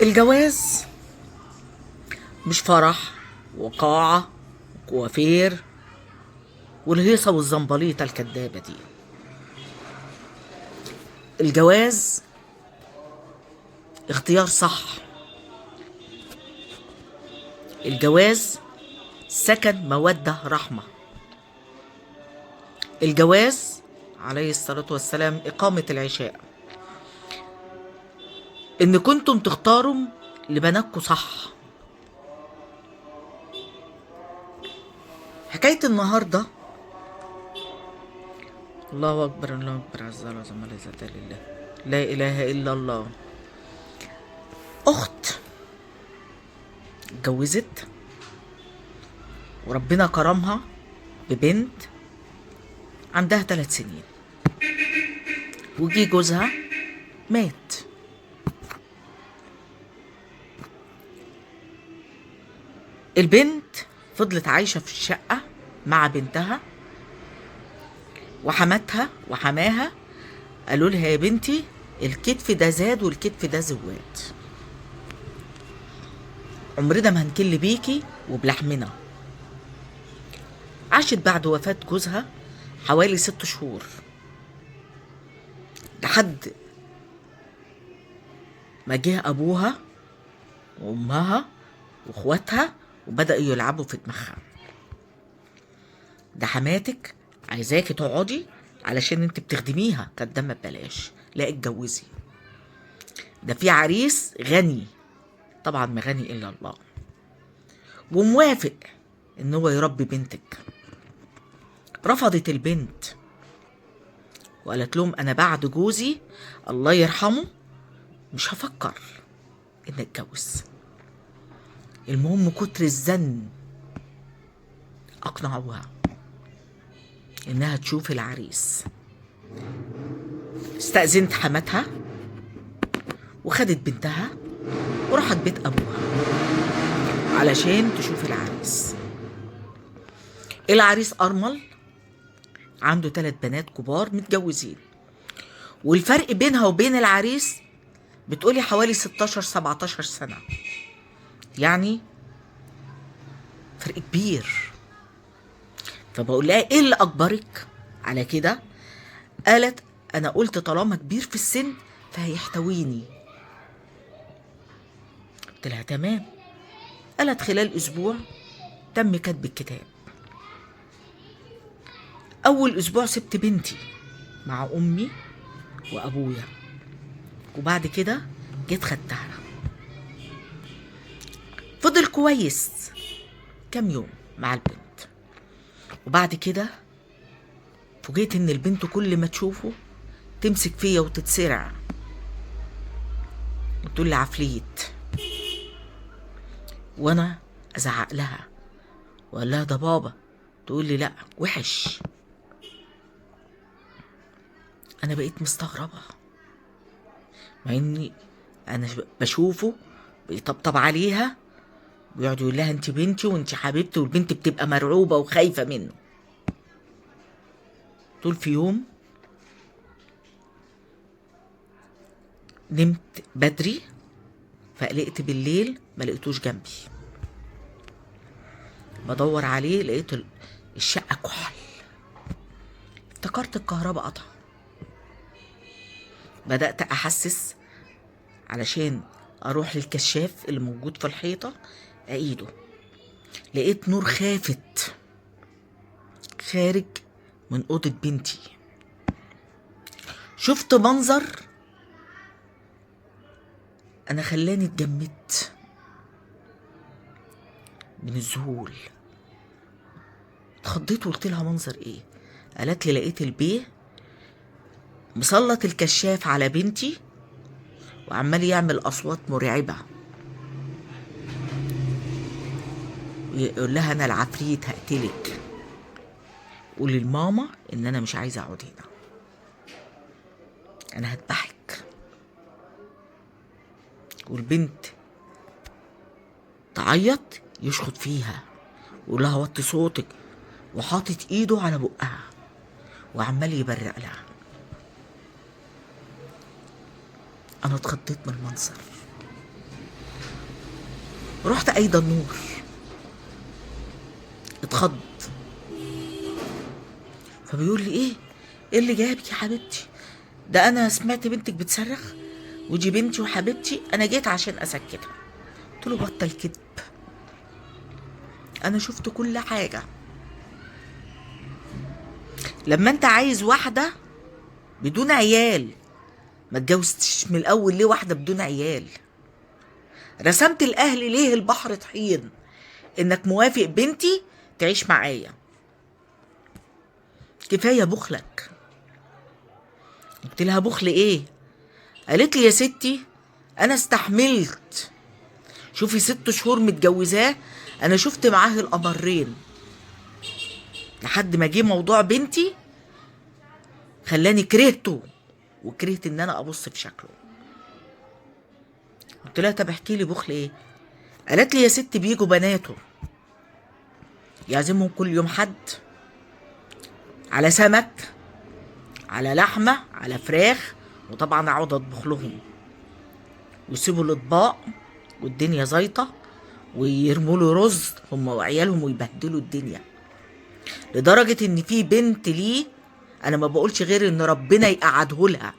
الجواز مش فرح وقاعة وكوافير والهيصة والزنبليطة الكدابة دي. الجواز اختيار صح. الجواز سكن مودة رحمة. الجواز عليه الصلاة والسلام إقامة العشاء. إن كنتم تختاروا لبناتكم صح. حكاية النهاردة، الله أكبر الله أكبر عز وجل وجل لا لله لا إله إلا الله. أخت اتجوزت وربنا كرمها ببنت عندها 3 سنين، وجي جوزها مات. البنت فضلت عايشة في الشقة مع بنتها، وحماتها وحماها قالوا لها يا بنتي الكتف ده زاد والكتف ده زواد، عمرنا ما هنكل بيكي وبلحمنا. عاشت بعد وفاة جوزها حوالي 6 شهور لحد ما جه أبوها وأمها وإخواتها وبدأوا يلعبوا في دماغها. ده حماتك عايزاكي تقعدي علشان انت بتخدميها، كانت دم ببلاش، لا اتجوزي، ده في عريس غني، طبعا ما غني الا الله، وموافق ان هو يربي بنتك. رفضت البنت وقالت لهم انا بعد جوزي الله يرحمه مش هفكر ان اتجوز. المهم كتر الزن اقنعوها انها تشوف العريس. استأذنت حماتها وخدت بنتها وراحت بيت ابوها علشان تشوف العريس. العريس ارمل، عنده 3 بنات كبار متجوزين، والفرق بينها وبين العريس بتقولي حوالي 16 17 سنة، يعني فرق كبير. فبقول لها ايه اللي اجبرك على كده؟ قالت انا قلت طالما كبير في السن فهيحتويني. قلت لها تمام. قالت خلال اسبوع تم كتب الكتاب. اول اسبوع سبت بنتي مع امي وابويا، وبعد كده جيت خدتها. فضل كويس كام يوم مع البنت، وبعد كده فوجئت ان البنت كل ما تشوفه تمسك فيا وتتسرع وتقول لي عفريت، وانا ازعق لها واقول لها ده بابا، تقول لي لا وحش. انا بقيت مستغربه، مع اني انا بشوفه بيطبطب عليها ويقعد يقول لها انت بنتي وانت حبيبتي، والبنت بتبقى مرعوبه وخايفه منه. طول في يوم نمت بدري فقلقت بالليل ما لقيتوش جنبي، بدور عليه لقيت الشقه كحل. افتكرت الكهرباء قطع، بدأت أحسس علشان أروح للكشاف اللي موجود في الحيطة أقيده، لقيت نور خافت خارج من أوضة بنتي. شفت منظر أنا خلاني اتجمدت من الذهول. اتخضيت وقلت لها منظر ايه؟ قالت لي لقيت البيه مسلط الكشاف على بنتي وعمال يعمل أصوات مرعبة، يقول لها أنا العفريت هقتلك، قولي لماما إن أنا مش عايزة أقعد هنا، أنا هذبحك. والبنت تعيط يشخط فيها ويقول لها وطي صوتك، وحاطط إيده على بقها وعمال يبرق لها. أنا اتخضيت من المنظر. رحت قايده النور، اتخض، فبيقول لي ايه اللي جابك يا حبيبتي؟ ده انا سمعت بنتك بتصرخ ودي بنتي وحبيبتي، انا جيت عشان اسكتها. قلت له بطل كذب، انا شفت كل حاجه. لما انت عايز واحده بدون عيال، ما اتجوزتش من الاول ليه واحده بدون عيال؟ رسمت الاهل ليه البحر طحين انك موافق بنتي تعيش معايا؟ كفايه بخلك. قلت لها بخل ايه؟ قالت لي يا ستي انا استحملت، شوفي 6 شهور متجوزاه، انا شفت معاه القمرين لحد ما جه موضوع بنتي خلاني كرهته وكرهت ان انا ابص في شكله. قلت لها طب احكي لي بخل ايه؟ قالت لي يا ست بيجوا بناته يعزمهم كل يوم حد على سمك، على لحمه، على فراخ، وطبعا اقعد اطبخ لهم، ويسيبوا الاطباق والدنيا زيطه ويرموا له رز هم وعيالهم ويبهدلوا الدنيا. لدرجه ان في بنت ليه انا ما بقولش غير ان ربنا يقعده لها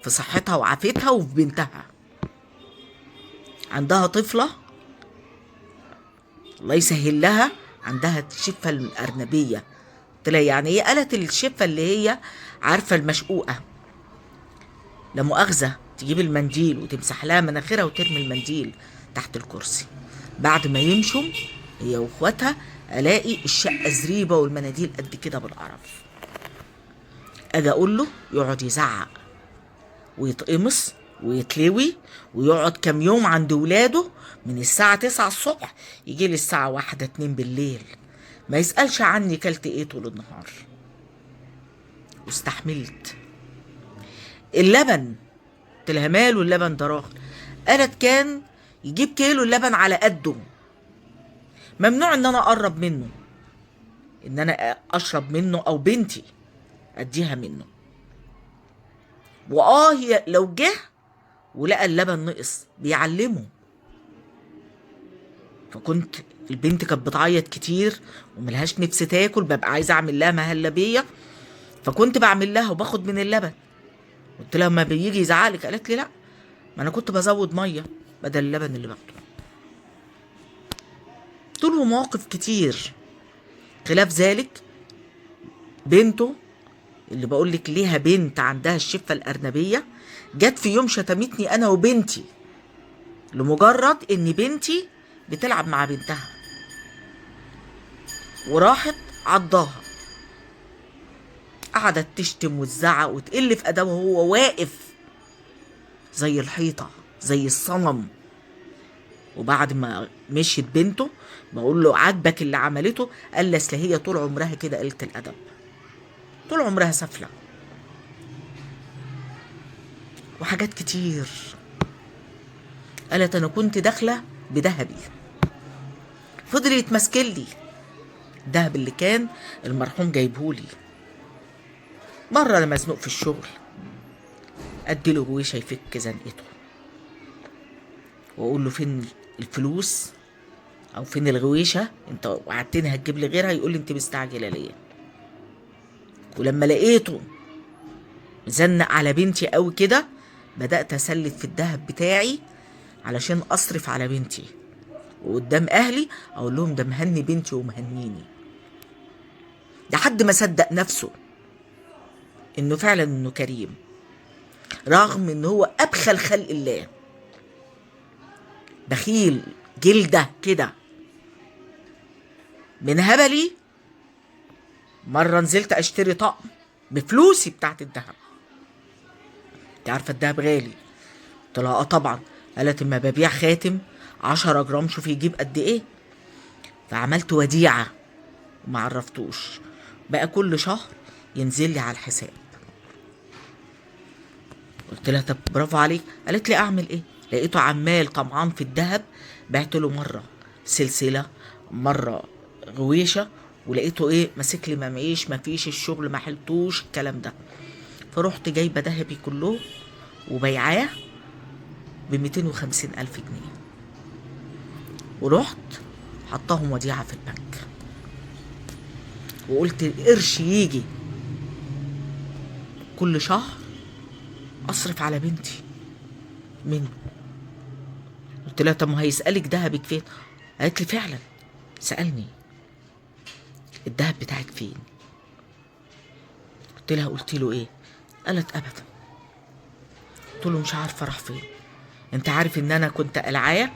في صحتها وعافيتها وفي بنتها، عندها طفله الله يسهل لها، عندها الشفه الارنبيه. قلت لها يعني ايه؟ قالت الشفه اللي هي عارفه المشقوقه، لا مؤاخذه تجيب المنديل وتمسح لها مناخيرها وترمي المنديل تحت الكرسي، بعد ما يمشوا هي واخواتها الاقي الشقه زريبه والمناديل قد كده بالقرف. اجي اقول له يقعد يزعق ويتقمص ويتلوي ويقعد كام يوم عند ولاده من الساعة 9 الصبح يجي لي الساعة 1 2 بالليل، ما يسألش عني كلت ايه طول النهار. واستحملت. اللبن قلت لها ماله اللبن ده راخر؟ قالت كان يجيب كيلو اللبن على قده، ممنوع ان انا اقرب منه، ان انا اشرب منه او بنتي اديها منه. هي لو جه ولقى اللبن نقص بيعلمه. فكنت البنت كانت بتعيط كتير وملهاش نفس تاكل، ببقى عايزه اعمل لها مهلبيه، فكنت بعمل لها وباخد من اللبن. قلت لها ما بيجي يزعلك؟ قالت لي لا، ما انا كنت بزود ميه بدل اللبن اللي باخده. طول مواقف كتير. خلاف ذلك بنته اللي بقول لك ليها بنت عندها الشفه الارنبيه، جت في يوم شتمتني انا وبنتي لمجرد ان بنتي بتلعب مع بنتها، وراحت عضاها، قعدت تشتم وتزعق وتقل في ادبه وهو واقف زي الحيطه زي الصنم. وبعد ما مشيت بنته بقول له عاجبك اللي عملته؟ قال لي اصل هي طول عمرها كده قلة الادب، طول عمرها سافله، وحاجات كتير. قالت انا كنت داخله بذهبي، فضل يتمسكن لي الدهب اللي كان المرحوم جايبهولي. مره انا مزنوق في الشغل اديله غويشه يفك زنقته، واقول له فين الفلوس او فين الغويشه، انت وعدتني هتجيب لي غيرها، يقول لي انت مستعجله ليه؟ ولما لقيته مزنق على بنتي قوي كده بدات اسلف في الذهب بتاعي علشان اصرف على بنتي، وقدام اهلي اقول لهم ده مهني بنتي ومهنيني، لحد ما صدق نفسه انه فعلا انه كريم، رغم ان هو ابخل خلق الله، بخيل جلده كده. من هبلي مره نزلت اشتري طقم بفلوسي بتاعت الذهب، انت عارفه الذهب غالي؟ قلت لها اه طبعا. قالت اما ببيع خاتم 10 جرام شوف يجيب قد ايه. فعملت وديعه وما عرفتوش، بقى كل شهر ينزل لي على الحساب. قلت لها طب برافو عليك. قالت لي اعمل ايه؟ لقيته عمال طمعان في الذهب، بعت له مره سلسله مره غويشه، ولقيته ايه ماسك لي ما فيش الشغل ما حلتوش الكلام ده. فرحت جايبه ذهبي كله وبيعاه ب 250,000 جنيه. ورحت حطاهم وديعة في البنك، وقلت القرش يجي كل شهر اصرف على بنتي منه. قلت لها طب ما هيسألك دهبك فين؟ قالت لي فعلا سألني الدهب بتاعك فين. قلت لها قلت له ايه؟ قالت ابدا. قلت له مش عارفه راح فين. انت عارف ان انا كنت قلعاه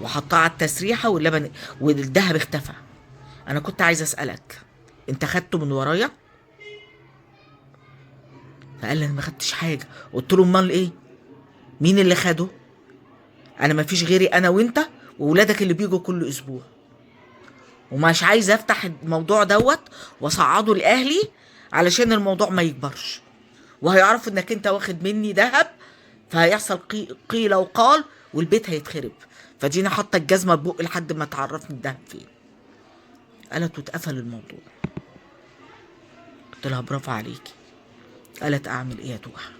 وحطاه على التسريحه واللبن والدهب اختفى. انا كنت عايزه اسالك انت خدته من ورايا؟ فقال لي انا ما خدتش حاجه. قلت له امال ايه؟ مين اللي خده؟ انا ما فيش غيري انا وانت وولادك اللي بيجوا كل اسبوع، ومش عايزه افتح الموضوع دوت واصعده لاهلي علشان الموضوع ما يكبرش وهيعرفوا انك انت واخد مني ذهب، فهيحصل قيل وقال والبيت هيتخرب. فجينا حاطه الجزمه ببق لحد ما تعرفني الذهب فين. قالت واتقفل الموضوع. قلت لها برافو عليكي. قالت اعمل ايه يا توحة؟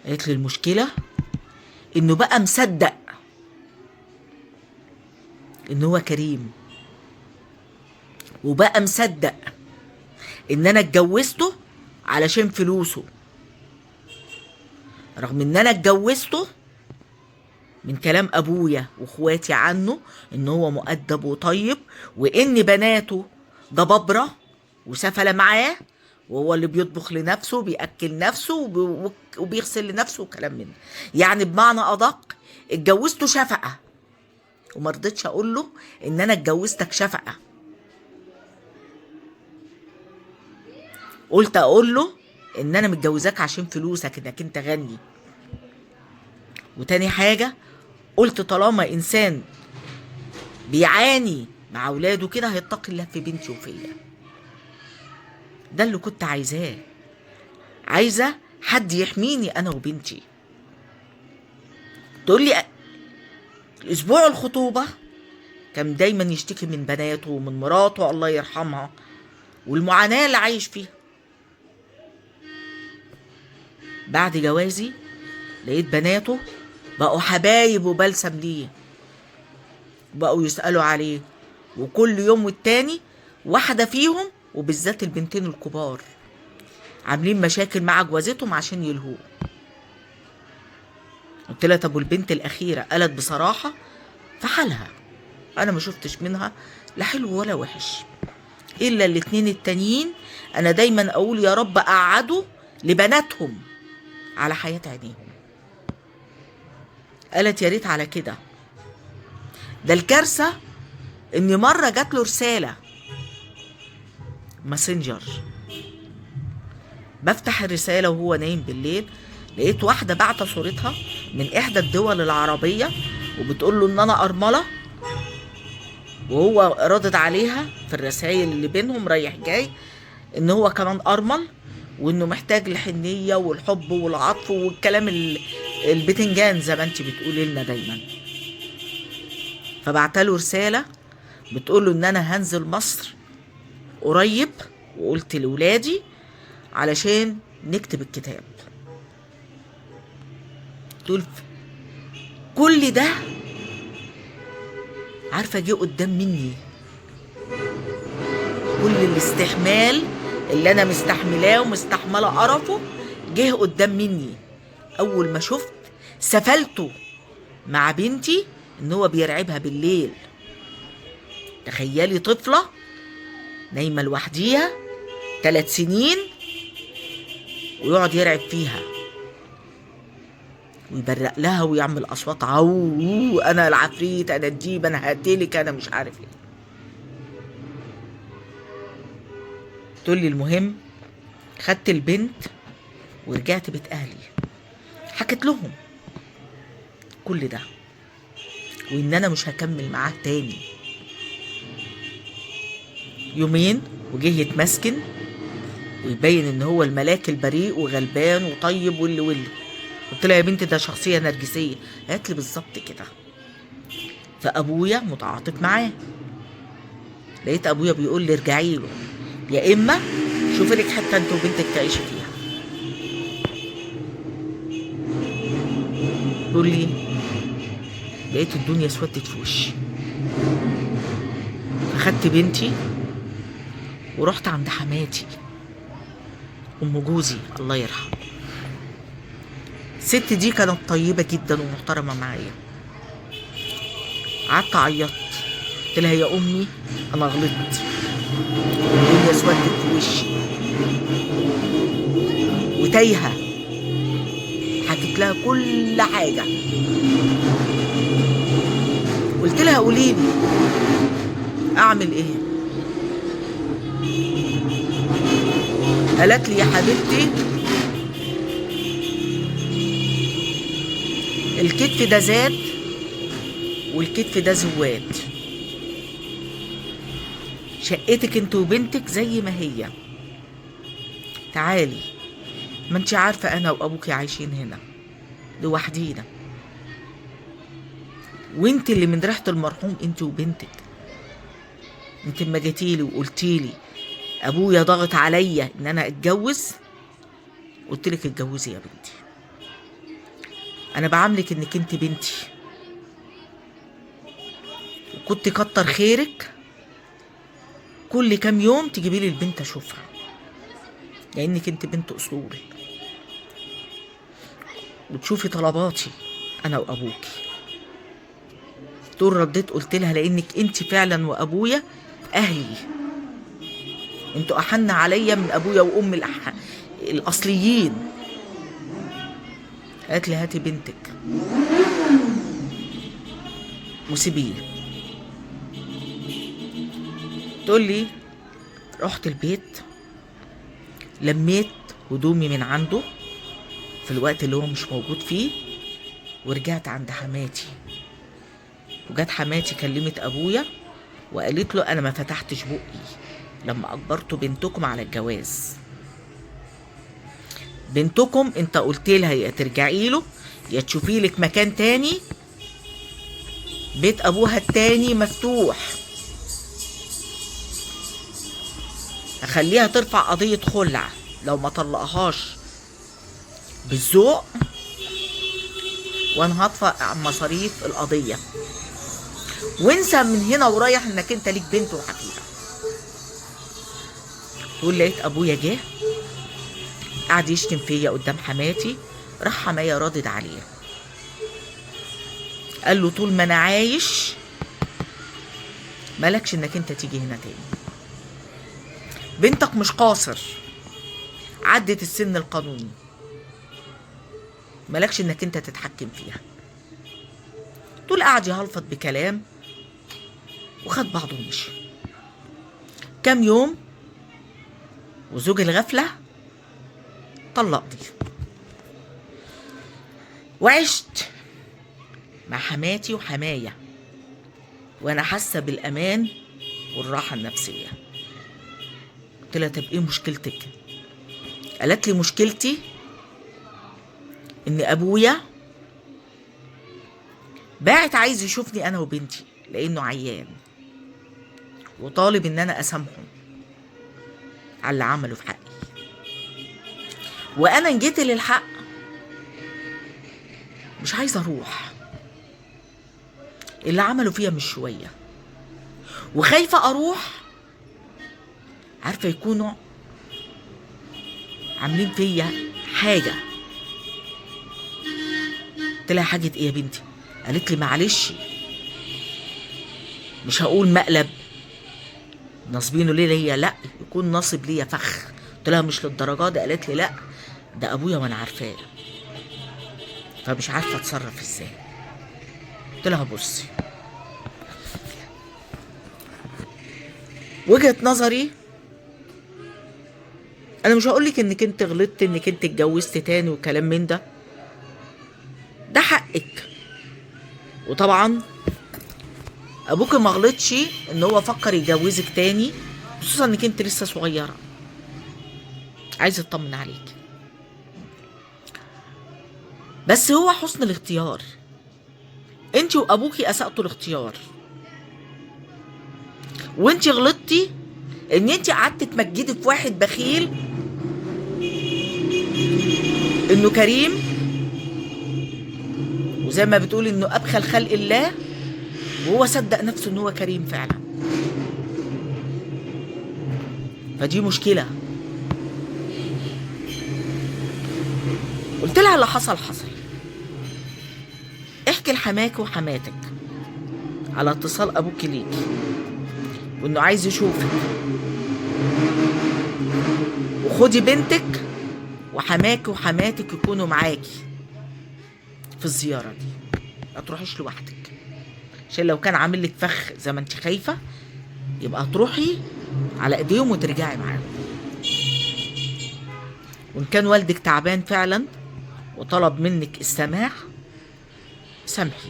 قالت لي المشكله انه بقى مصدق ان هو كريم، وبقى مصدق ان انا اتجوزته علشان فلوسه، رغم ان انا اتجوزته من كلام ابويا واخواتي عنه ان هو مؤدب وطيب، وان بناته ضبابره وسفله معاه، وهو اللي بيطبخ لنفسه وبياكل نفسه وبيغسل لنفسه وكلام من ده. يعني بمعنى ادق اتجوزته شفقه، وما رضيتش اقول له ان انا اتجوزتك شفقه. قلت اقول له ان انا متجوزاك عشان فلوسك، انك انت غني. وتاني حاجه قلت طالما انسان بيعاني مع اولاده كده هيتقي الله في بنتي وفيا. ده اللي كنت عايزاه، عايزه حد يحميني انا وبنتي. تقول لي الاسبوع الخطوبه كان دايما يشتكي من بناته ومن مراته الله يرحمها والمعاناه اللي عايش فيها. بعد جوازي لقيت بناته بقوا حبايب وبلسم ليه، بقوا يسألوا عليه، وكل يوم والتاني واحدة فيهم وبالذات البنتين الكبار عاملين مشاكل مع جوازتهم عشان يلهوه. قلت لها طب والبنت الأخيرة؟ قالت بصراحة في حالها، أنا ما شفتش منها لا حلو ولا وحش، إلا الاتنين التانيين أنا دايما أقول يا رب أقعدوا لبناتهم على حياة عينيهم. قالت يا ريت على كده. ده الكارثة إن مرة جات له رسالة ماسنجر، بفتح الرسالة وهو نايم بالليل، لقيت واحدة بعت صورتها من إحدى الدول العربية وبتقول له إن أنا أرملة، وهو ردد عليها في الرسائل اللي بينهم رايح جاي إن هو كمان أرمل، وإنه محتاج الحنية والحب والعطف والكلام البتنجان زي ما انت بتقولي لنا دايما. فبعتله رسالة بتقوله إن أنا هنزل مصر قريب، وقلت لولادي علشان نكتب الكتاب. تقول كل ده عارفة جه قدام مني، كل الاستحمال اللي أنا مستحملاه ومستحملة قرفه جه قدام مني أول ما شفت سفلته مع بنتي إن هو بيرعبها بالليل. تخيلي طفلة نايمة لوحديها 3 سنين ويقعد يرعب فيها ويبرق لها ويعمل أصوات عو، أنا العفريت، أنا الديب، أنا هقتلك، أنا مش عارف إيه. تقول لي المهم خدت البنت ورجعت بيت أهلي، حكت لهم كل ده وإن أنا مش هكمل معاه تاني. يومين وجه يتمسكن ويبين إن هو الملاك البريء وغلبان وطيب واللي قلت لها يا بنتي ده شخصية نرجسية. قالت لي بالظبط كده. فأبويا متعاطف معاه، لقيت أبويا بيقول لي ارجعي له يا إما شوفي لك حتة أنت وبنتك تعيشي فيها. تقول لي لقيت الدنيا اسودت في وشي. اخدت بنتي ورحت عند حماتي ام جوزي الله يرحمه. الست دي كانت طيبه جدا ومحترمه معايا. قعدت عيطت، قلت لها يا امي انا غلطت، الدنيا اسودت في وشي وتايهه. حكيت لها كل حاجه، قلت لها قولي لي اعمل ايه. قالت لي يا حبيبتي الكتف ده زاد والكتف ده زواد، شقتك انت وبنتك زي ما هي، تعالي، ما انت عارفه انا وابوكي عايشين هنا لوحدينا، وانت اللي من ريحه المرحوم انت وبنتك. انت اما جيتيلي وقلتيلي ابويا ضغط عليا ان انا اتجوز، قلتلك اتجوزي يا بنتي، انا بعاملك انك انت بنتي، وكنت كتر خيرك كل كام يوم تجيبي لي البنت اشوفها، لانك انت بنت اصول وتشوفي طلباتي انا وابوكي. دول رديت قلت لها لانك انت فعلا وابويا اهلي، انتوا احن عليا من ابويا وام الاصليين. قالت لي هاتي بنتك وسيبيه. تقول لي رحت البيت لميت هدومي من عنده في الوقت اللي هو مش موجود فيه، ورجعت عند حماتي. وجت حماتي كلمت ابويا وقالت له انا ما فتحتش بقي لما اجبرتوا بنتكم على الجواز. بنتكم انت قلت لها يا ترجعي له يا تشوفي لك مكان تاني، بيت ابوها التاني مفتوح، اخليها ترفع قضية خلع لو ما طلقهاش بالذوق، وانا هدفع مصاريف القضية، وانسى من هنا ورايح انك انت ليك بنت وحفيدة. تقول لقيت ابويا جه قعد يشتم فيا قدام حماتي، راح حماية رادد عليه قال له طول ما انا عايش مالكش انك انت تيجي هنا تاني، بنتك مش قاصر، عدت السن القانوني، مالكش انك انت تتحكم فيها. طول قعد يهلفط بكلام وخد بعضه ومشي. كام يوم وزوج الغفلة طلقني، وعشت مع حماتي وحماية وانا حاسة بالامان والراحة النفسية. قلت لها طب ايه مشكلتك؟ قالت لي مشكلتي ان ابويا باعت عايز يشوفني انا وبنتي لانه عيان، وطالب ان انا اسامحه على اللي عمله في حقي، وانا ان جيت للحق مش عايزه اروح، اللي عمله فيا مش شويه، وخايفه اروح عارفه يكونوا عاملين فيا حاجه. قلت لها حاجه ايه يا بنتي؟ قالت لي معلش مش هقول مقلب ناصبينه ليه ليا، لا يكون ناصب ليا فخ. قلت لها مش للدرجه دي. قالت لي لا ده ابويا وانا عارفاه، فمش عارفه اتصرف ازاي. قلت لها بصي وجهة نظري، انا مش هقولك انك انت غلطت انك انت اتجوزت تاني وكلام من ده، ده حقك، وطبعا ابوك ما غلطش ان هو فكر يجوزك تاني، خصوصا انك انت لسه صغيره عايز يطمن عليك، بس هو حسن الاختيار، انت وابوكي اسأتوا الاختيار، وانت غلطتي ان انت قعدتي تمجدي في واحد بخيل انه كريم وزي ما بتقول انه ابخل خلق الله، وهو صدق نفسه ان هو كريم فعلا. فدي مشكلة. قلت لها اللي حصل حصل، احكي لحماك وحماتك على اتصال ابوك ليكي وانه عايز يشوفك، وخدي بنتك وحماك وحماتك يكونوا معاكي في الزيارة دي، ما تروحيش لوحدك، عشان لو كان عامل لك فخ زي ما انت خايفة يبقى تروحي على ايديهم وترجعي معاهم. وان كان والدك تعبان فعلا وطلب منك السماح، سامحي.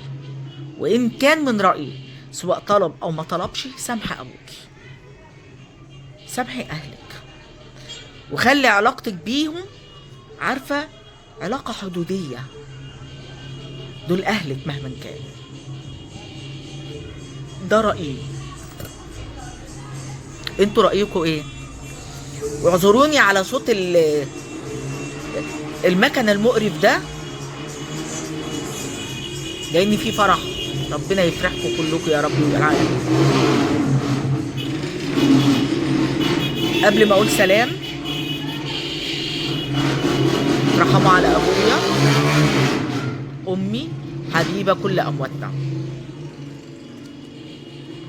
وان كان من رأيي سواء طلب او ما طلبش، سامحي ابوكي، سامحي اهلك، وخلي علاقتك بيهم عارفة علاقة حدودية، دول اهلك مهما كان. ده رأيي، انتوا رأيكم ايه؟ واعذروني على صوت المكن المقرف ده، لان في فرح، ربنا يفرحكم كلكم يا رب العالمين. قبل ما اقول سلام، رحموا على ابويا امي حبيبه كل امواتنا.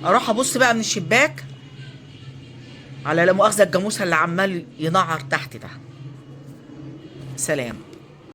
اروح ابص بقى من الشباك على لا مؤاخذه الجاموسه اللي عمال ينعر تحت ده. سلام.